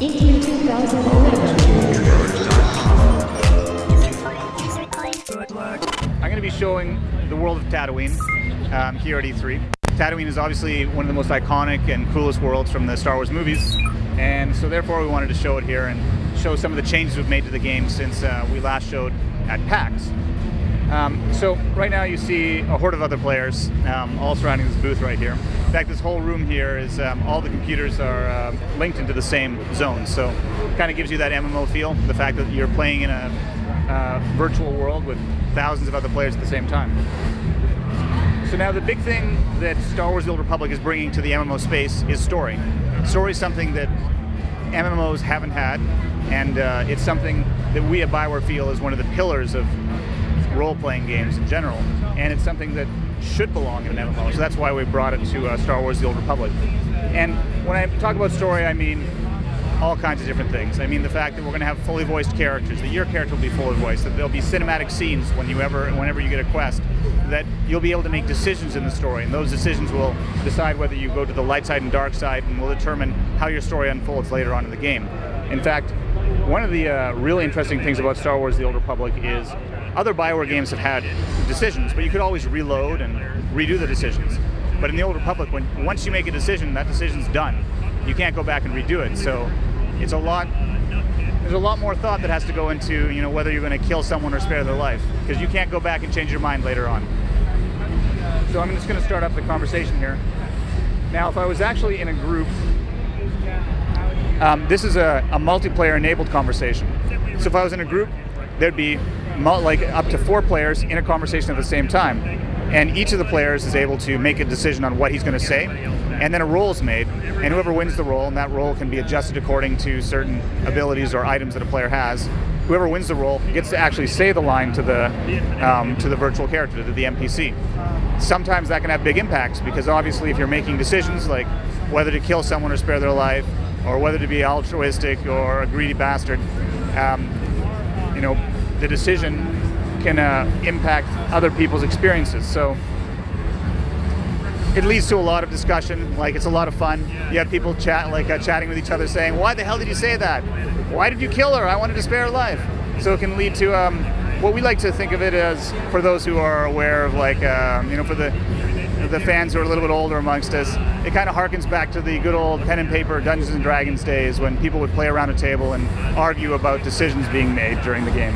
EQ 2011. I'm going to be showing the world of Tatooine here at E3. Tatooine is obviously one of the most iconic and coolest worlds from the Star Wars movies, and so therefore we wanted to show it here and show some of the changes we've made to the game since we last showed at PAX. So right now you see a horde of other players all surrounding this booth right here. In fact, this whole room here is all the computers are linked into the same zone, so it kind of gives you that MMO feel, the fact that you're playing in a virtual world with thousands of other players at the same time. So now the big thing that Star Wars The Old Republic is bringing to the MMO space is story. Story is something that MMOs haven't had, and it's something that we at Bioware feel is one of the pillars of role-playing games in general, and it's something that should belong in an MMO, so that's why we brought it to Star Wars The Old Republic. And when I talk about story, I mean all kinds of different things. I mean the fact that we're going to have fully voiced characters, that your character will be fully voiced, that there'll be cinematic scenes whenever you get a quest, that you'll be able to make decisions in the story, and those decisions will decide whether you go to the light side and dark side, and will determine how your story unfolds later on in the game. In fact, one of the really interesting things about Star Wars The Old Republic is other Bioware games have had decisions, but you could always reload and redo the decisions. But in The Old Republic, once you make a decision, that decision's done. You can't go back and redo it. So there's a lot more thought that has to go into, whether you're going to kill someone or spare their life, because you can't go back and change your mind later on. So I'm just going to start up the conversation here. Now, if I was actually in a group, this is a multiplayer enabled conversation. So if I was in a group, there'd be up to 4 players in a conversation at the same time, and each of the players is able to make a decision on what he's going to say, and then a roll is made, and whoever wins the roll, and that roll can be adjusted according to certain abilities or items that a player has, whoever wins the roll gets to actually say the line to the virtual character, to the NPC. Sometimes that can have big impacts, because obviously if you're making decisions like whether to kill someone or spare their life, or whether to be altruistic or a greedy bastard, the decision can impact other people's experiences. So it leads to a lot of discussion. Like, it's a lot of fun. You have people chatting with each other, saying, "Why the hell did you say that? Why did you kill her? I wanted to spare her life." So it can lead to what we like to think of it as, for those who are aware of, for the fans who are a little bit older amongst us, it kind of harkens back to the good old pen and paper Dungeons and Dragons days when people would play around a table and argue about decisions being made during the game.